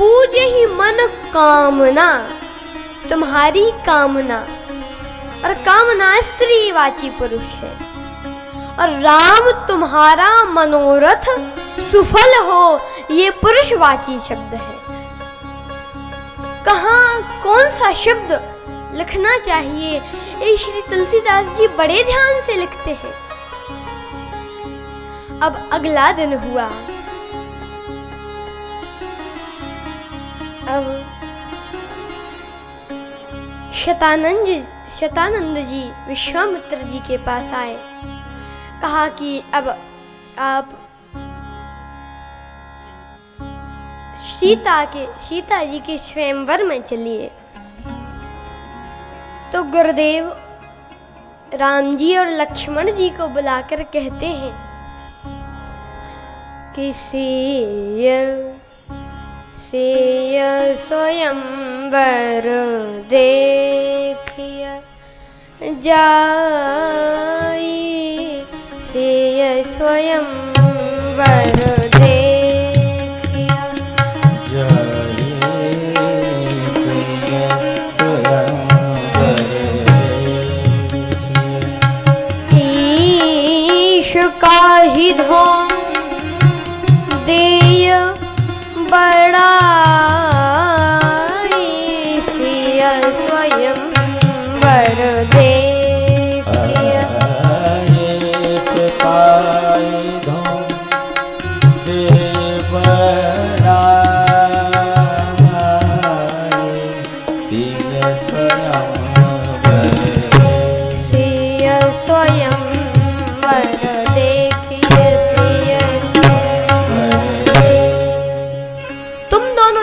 पूजे ही मन कामना, तुम्हारी कामना, और कामना स्त्रीवाची पुरुष है। और राम तुम्हारा मनोरथ सुफल हो, ये पुरुषवाची शब्द है। कहाँ कौन सा शब्द लिखना चाहिए, ये श्री तुलसीदास जी बड़े ध्यान से लिखते हैं। अब अगला दिन हुआ। अब शतानंद जी विश्वामित्र जी के पास आए, कहा कि अब आप सीता जी के स्वयंवर में चलिए। तो गुरुदेव राम जी और लक्ष्मण जी को बुलाकर कहते हैं कि सेय स्वयंवर देखिया जाई, सेय स्वयंवर देखिया जाई, सेय स्वयंवर ईश काहि धोम देय बड़ाई, सिय स्वयंवर देखिया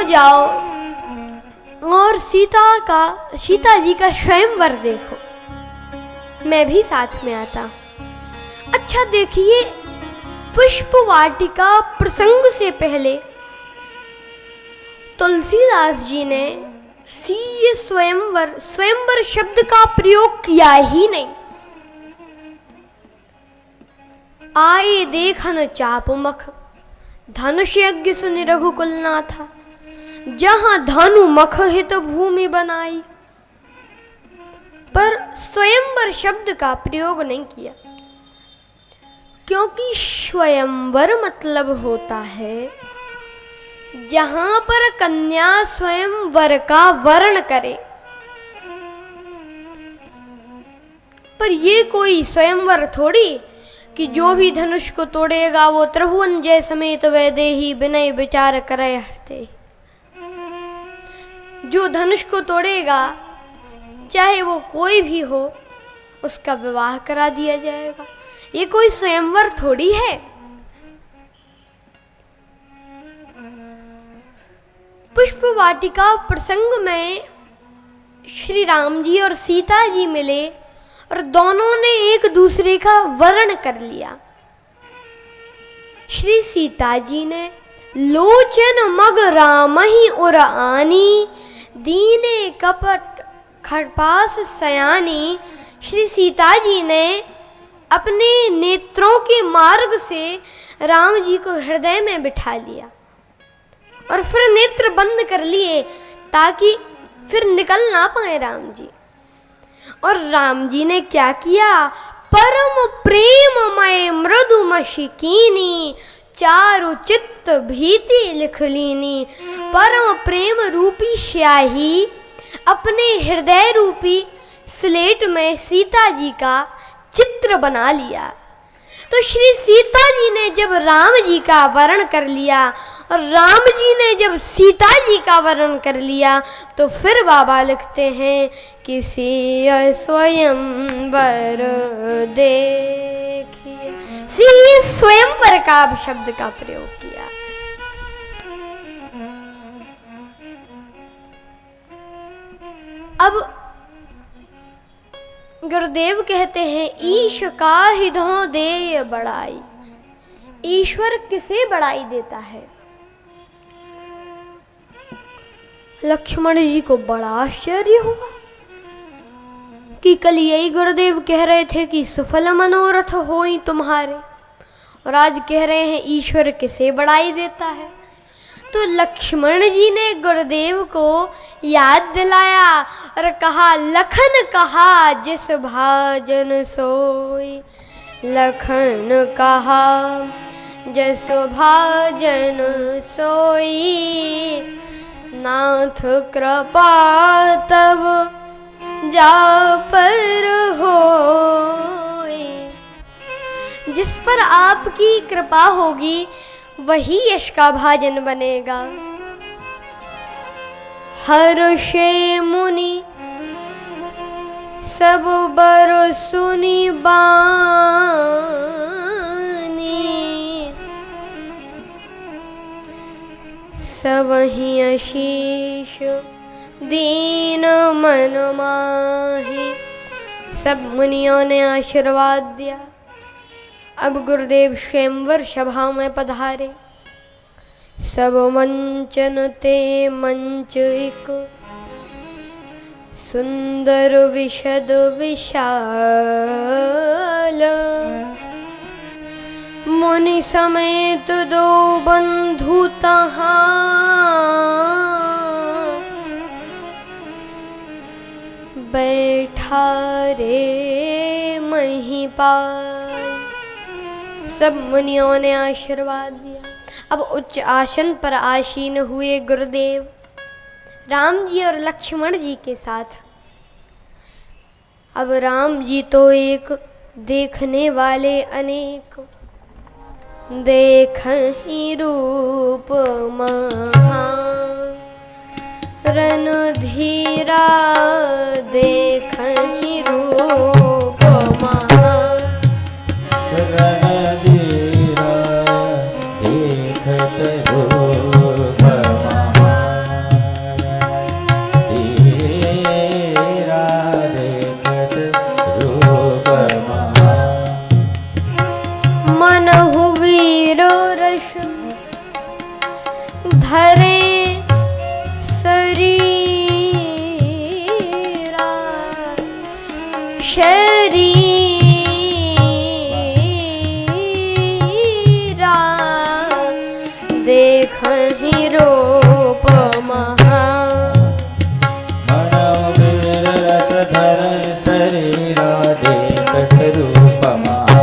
जाओ और सीता जी का स्वयंवर देखो, मैं भी साथ में आता। अच्छा देखिए, पुष्प वाटिका प्रसंग से पहले तुलसीदास जी ने सीय स्वयंवर शब्द का प्रयोग किया ही नहीं। आए देखन चाप मख, धनुष यज्ञ सुनि रघुकुल नाथा, जहां धनु मख हित भूमि बनाई, पर स्वयंवर शब्द का प्रयोग नहीं किया, क्योंकि स्वयंवर मतलब होता है जहां पर कन्या स्वयंवर का वर्ण करे। पर ये कोई स्वयंवर थोड़ी कि जो भी धनुष को तोड़ेगा वो त्रिभुवन जय समेत वैदेही विनय विचार करे हरते। जो धनुष को तोड़ेगा चाहे वो कोई भी हो, उसका विवाह करा दिया जाएगा। ये कोई स्वयंवर थोड़ी है। पुष्प वाटिका प्रसंग में श्री राम जी और सीता जी मिले और दोनों ने एक दूसरे का वर्ण कर लिया। श्री सीता जी ने लोचन मग रामहि उर आनी, दीने कपट खरपास सयानी। श्री सीता जी ने अपने नेत्रों के मार्ग से राम जी को हृदय में बिठा लिया और फिर नेत्र बंद कर लिए ताकि फिर निकल ना पाए राम जी। और राम जी ने क्या किया, परम प्रेममय मृदु मशिकीनी, चारु चित्त भीति लिख लीनी। परम प्रेम रूपी स्याही अपने हृदय रूपी स्लेट में सीता जी का चित्र बना लिया। तो श्री सीता जी ने जब राम जी का वर्ण कर लिया और राम जी ने जब सीता जी का वर्ण कर लिया, तो फिर बाबा लिखते हैं कि सीय स्वयंवर देखिए। सीय स्वयंवर का शब्द का प्रयोग किया। अब गुरुदेव कहते हैं, ईश का हिधों दे बड़ाई। ईश्वर किसे बड़ाई देता है? लक्ष्मण जी को बड़ा आश्चर्य हुआ कि कल यही गुरुदेव कह रहे थे कि सफल मनोरथ होई तुम्हारे, और आज कह रहे हैं ईश्वर किसे बड़ाई देता है। तो लक्ष्मण जी ने गुरुदेव को याद दिलाया और कहा, लखन कहा जिस भाजन सोई, लखन कहा जिस भाजन सोई, नाथ कृपा तब जा पर होई। जिस पर आपकी कृपा होगी वही यश का भाजन बनेगा। हर्षे मुनि सब बर सुनी बानी, सबहि आशीष दीन मन माही। सब मुनियों ने आशीर्वाद दिया। अब गुरुदेव स्वयंवर सभा में पधारे। सब मंचन ते मंच एक, सुंदर विशद विशाल। मुनि समेत दो बंधु तहाँ, बैठा रे महिपाल। सब मुनियों ने आशीर्वाद दिया। अब उच्च आसन पर आसीन हुए गुरुदेव राम जी और लक्ष्मण जी के साथ। अब राम जी तो एक, देखने वाले अनेक। देखहि रूप महान, रणधीरा देखहि रूप महान। रणधीरा देखत रूप महान, धीरा देखत रूप महान। मनहु वीर रस धरे शरीरा, शरीरा देखहि रूप महान। मनहु वीर रस धरय शरीरा देखत रूप महान।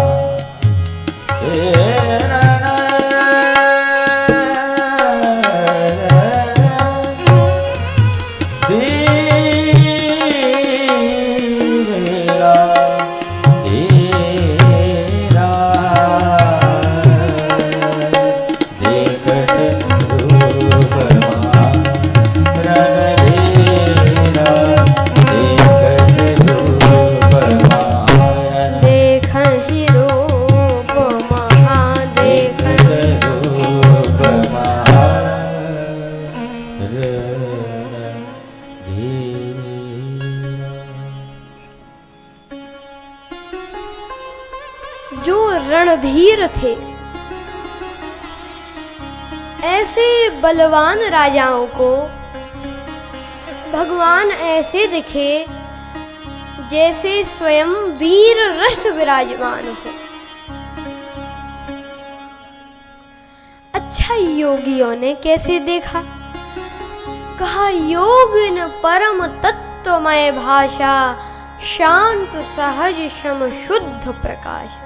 जो रणधीर थे, ऐसे बलवान राजाओं को भगवान ऐसे दिखे जैसे स्वयं वीर रस विराजमान हो। अच्छा, योगियों ने कैसे देखा? कहा, योगिन परम तत्वमय भाषा, शांत सहज सम शुद्ध प्रकाशा।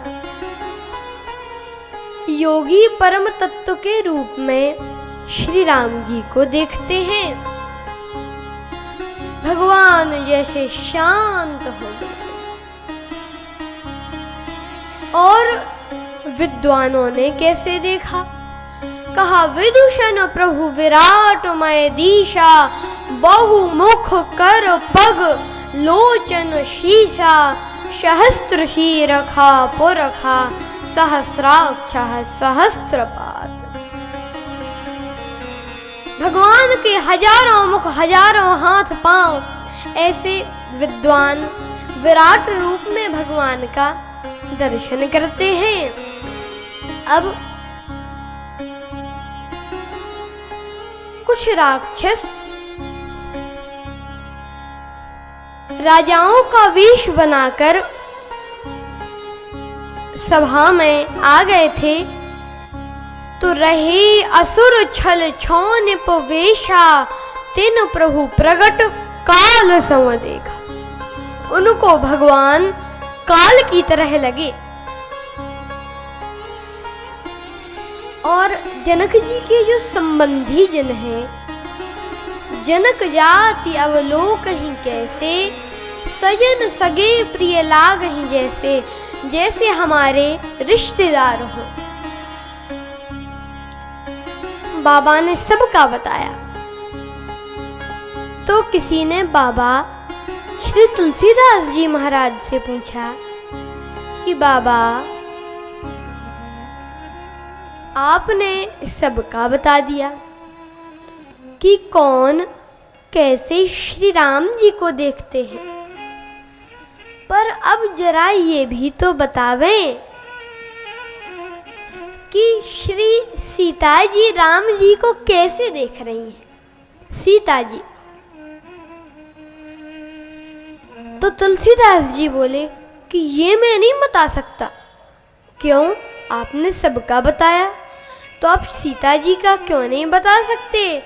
योगी परम तत्व के रूप में श्री राम जी को देखते हैं। भगवान जैसे शांत हो गए। और विद्वानों ने कैसे देखा? कहा, विदूषण प्रभु विराटमय दीशा, बहुमुख कर पग लोचन शीशा, सहस्त्र शीरखा पुरखा, सहस्राक्ष सहस्त्रपात। भगवान के हजारों मुख, हजारों हाथ पांव, ऐसे विद्वान विराट रूप में भगवान का दर्शन करते हैं। अब कुछ राक्षस राजाओं का वेश बनाकर सभा में आ गए थे तो रहे असुर छल छौन पवेशा, तेन प्रभु प्रगट काल सम देखा। उनको भगवान काल की तरह लगे। और जनक जी के जो संबंधी जन हैं, जनक जाति अवलोकहि कैसे, सजन सगे प्रिय लागहि जैसे, जैसे हमारे रिश्तेदार हो। बाबा ने सबका बताया। तो किसी ने बाबा श्री तुलसीदास जी महाराज से पूछा कि बाबा आपने सबका बता दिया कि कौन कैसे श्री राम जी को देखते हैं, पर अब जरा ये भी तो बतावें कि श्री सीता जी राम जी को कैसे देख रही हैं। सीता जी तो तुलसीदास जी बोले कि ये मैं नहीं बता सकता। क्यों? आपने सबका बताया, तो आप सीता जी का क्यों नहीं बता सकते?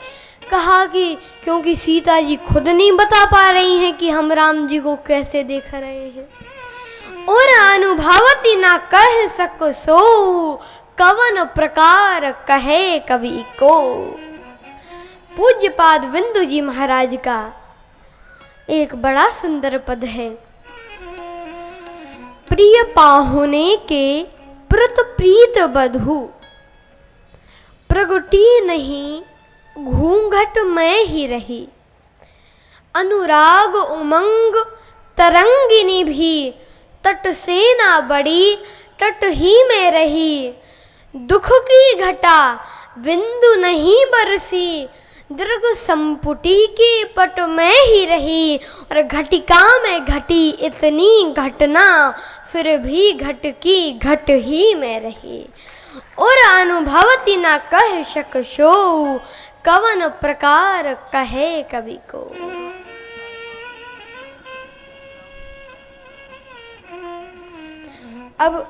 कहा कि क्योंकि सीता जी खुद नहीं बता पा रही हैं कि हम राम जी को कैसे देख रहे हैं। और अनुभवती ना कह सको सो, कवन प्रकार कहे कवि को। पूज्यपाद बिंदु जी महाराज का एक बड़ा सुंदर पद है। प्रिय पाहुने के प्रत प्रीत बधु, प्रगटी नहीं घूंघट में ही रही। अनुराग उमंग तरंगिनी भी, तट से ना बड़ी तट ही में रही। दुख की घटा बिंदु नहीं बरसी, दीर्घ संपुटी के पट में ही रही। और घटिका में घटी इतनी घटना, फिर भी घट की घट ही में रही। और अनुभवती ना कह सक सो, कवन प्रकार कहे कवि को। अब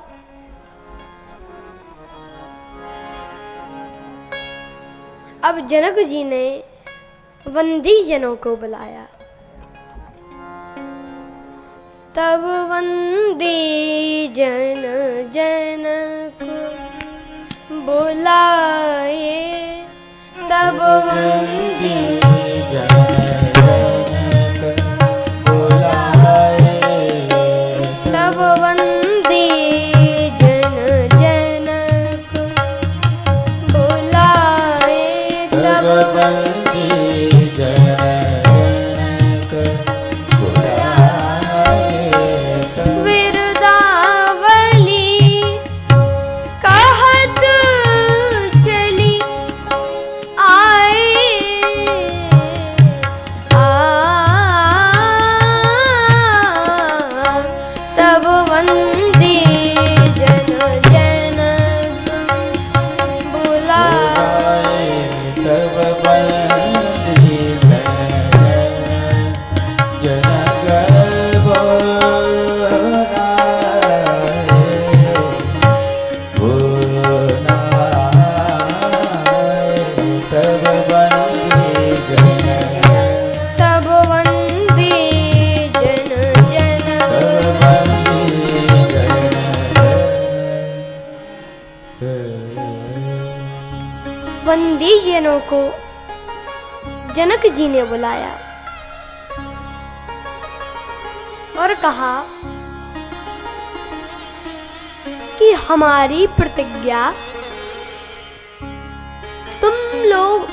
जनक जी ने वंदी जनों को बुलाया। तब वंदी जन जनक बुलाए, तब वंदी जनक बुलाए, तब वंदी जन जनक बुलाए, तब वंदी जनक बुलाए। विरदावली कहत चली आए, तब वंदी जन जनक बुलाए, तब वंदी जनक तब वंदी जन जनक। वंदी जनों को जनक जी ने बुलाया और कहा कि हमारी प्रतिज्ञा तुम लोग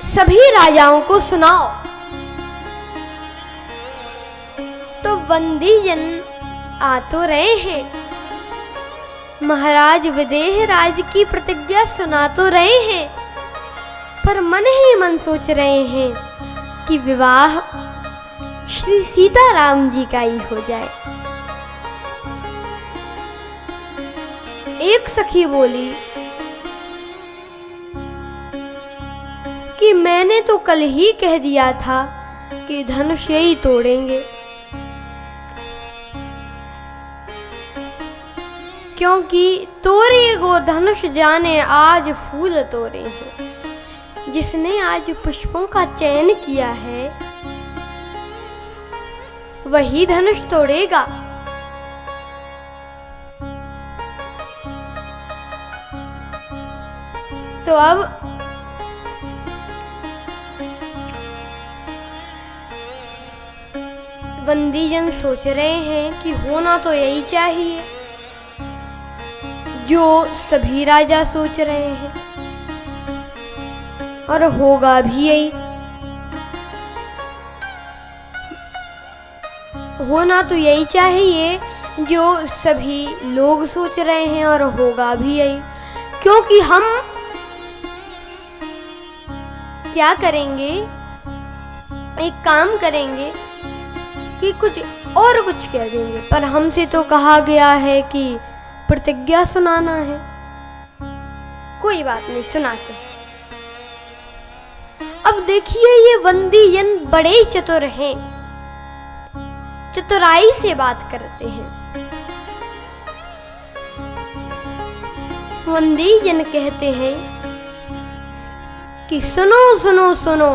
सभी राजाओं को सुनाओ। तो वंदी जन आ तो रहे हैं, महाराज विदेह राज की प्रतिज्ञा सुना तो रहे हैं, पर मन ही मन सोच रहे हैं कि विवाह श्री सीताराम जी का ही हो जाए। एक सखी बोली कि मैंने तो कल ही कह दिया था कि धनुष ही तोड़ेंगे, क्योंकि तोरे गो धनुष जाने आज फूल तोरे हैं। जिसने आज पुष्पों का चयन किया है वही धनुष तोड़ेगा। तो अब बंदीजन सोच रहे हैं कि होना तो यही चाहिए जो सभी राजा सोच रहे हैं, और होगा भी यही। होना तो यही चाहिए जो सभी लोग सोच रहे हैं, और होगा भी यही। क्योंकि हम क्या करेंगे, एक काम करेंगे कि कुछ कह देंगे, पर हमसे तो कहा गया है कि प्रतिज्ञा सुनाना है। कोई बात नहीं, सुनाते हैं। अब देखिए, ये बंदीजन बड़े चतुर हैं, चतुराई से बात करते हैं। बंदीजन कहते हैं कि सुनो सुनो सुनो,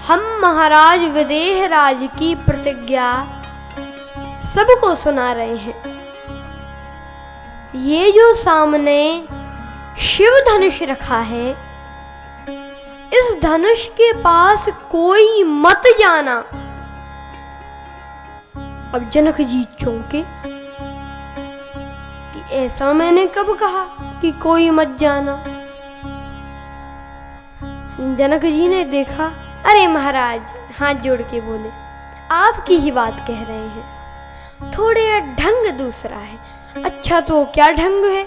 हम महाराज विदेह राज की प्रतिज्ञा सबको सुना रहे हैं। ये जो सामने शिव धनुष रखा है, इस धनुष के पास कोई मत जाना। अब जनक जी चौंके कि ऐसा मैंने कब कहा कि कोई मत जाना। जनक जी ने देखा, अरे महाराज, हाथ जोड़ के बोले, आपकी ही बात कह रहे हैं, थोड़े ढंग दूसरा है। अच्छा, तो क्या ढंग है?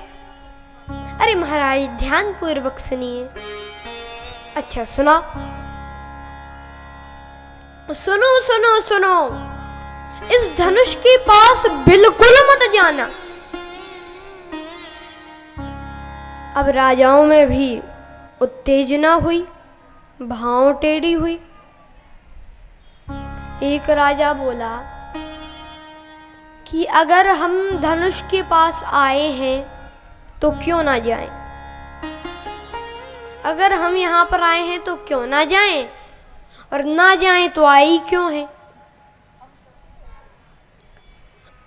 अरे महाराज, ध्यान पूर्वक सुनिए। अच्छा, सुना। सुनो सुनो सुनो, इस धनुष के पास बिल्कुल मत जाना। अब राजाओं में भी उत्तेजना हुई, भाव टेढ़ी हुई। एक राजा बोला कि अगर हम धनुष के पास आए हैं तो क्यों ना जाएं? अगर हम यहाँ पर आए हैं तो क्यों ना जाएं? और ना जाएं तो आई क्यों है?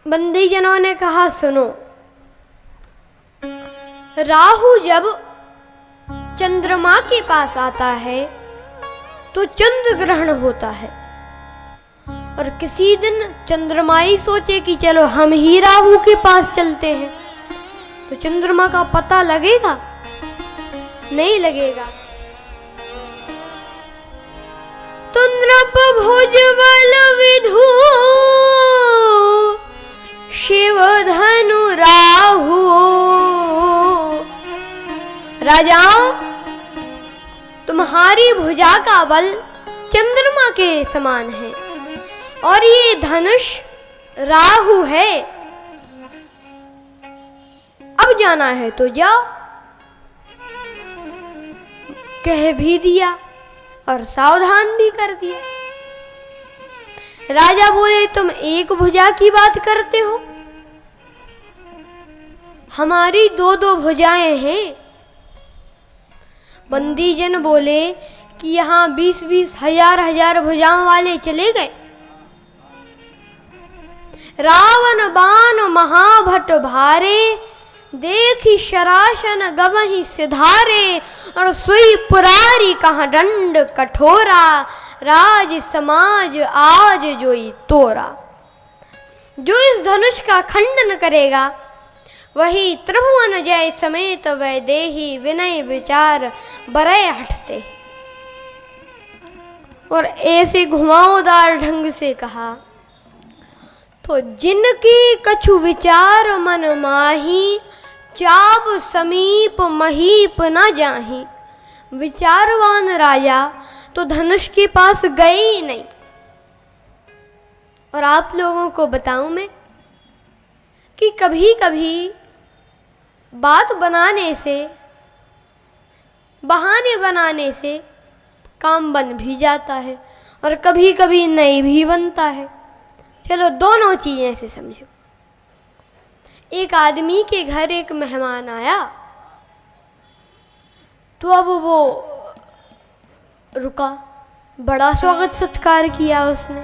बंदीजनों ने कहा, सुनो, राहु जब चंद्रमा के पास आता है तो चंद्र ग्रहण होता है, और किसी दिन चंद्रमा ही सोचे कि चलो हम ही राहु के पास चलते हैं, तो चंद्रमा का पता लगेगा? नहीं लगेगा। तो नृप भुजबल विधु शिव धनु राहु। राजाओं, तुम्हारी भुजा का बल चंद्रमा के समान है, और ये धनुष राहु है। अब जाना है तो जाओ। कह भी दिया और सावधान भी कर दिया। राजा बोले, तुम एक भुजा की बात करते हो, हमारी दो दो भुजाएं हैं। बंदीजन बोले कि यहाँ 20-20 हजार भुजाओं वाले चले गए। रावण बाण महाभट भारे, देखी शरासन गवही सिधारे, और सुई पुरारी कहाँ दंड कठोरा, राज समाज आज जोई तोरा। जो इस धनुष का खंडन करेगा वही त्रिभुवन जय समेत वैदेही, विनय विचार बरय हटते। और ऐसे घुमावदार ढंग से कहा, तो जिनके कछु विचार मन माही, चाब समीप महीप न जाही। विचारवान राजा तो धनुष के पास गए ही नहीं। और आप लोगों को बताऊं मैं कि कभी कभी बात बनाने से, बहाने बनाने से काम बन भी जाता है, और कभी कभी नहीं भी बनता है। चलो दोनों चीजें से समझो। एक आदमी के घर एक मेहमान आया, तो अब वो रुका, बड़ा स्वागत सत्कार किया उसने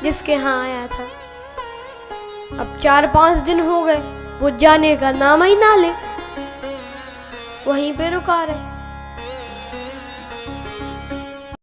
जिसके यहाँ आया था। अब 4-5 दिन हो गए, वो जाने का नाम ही ना ले, वहीं पे रुका रहे।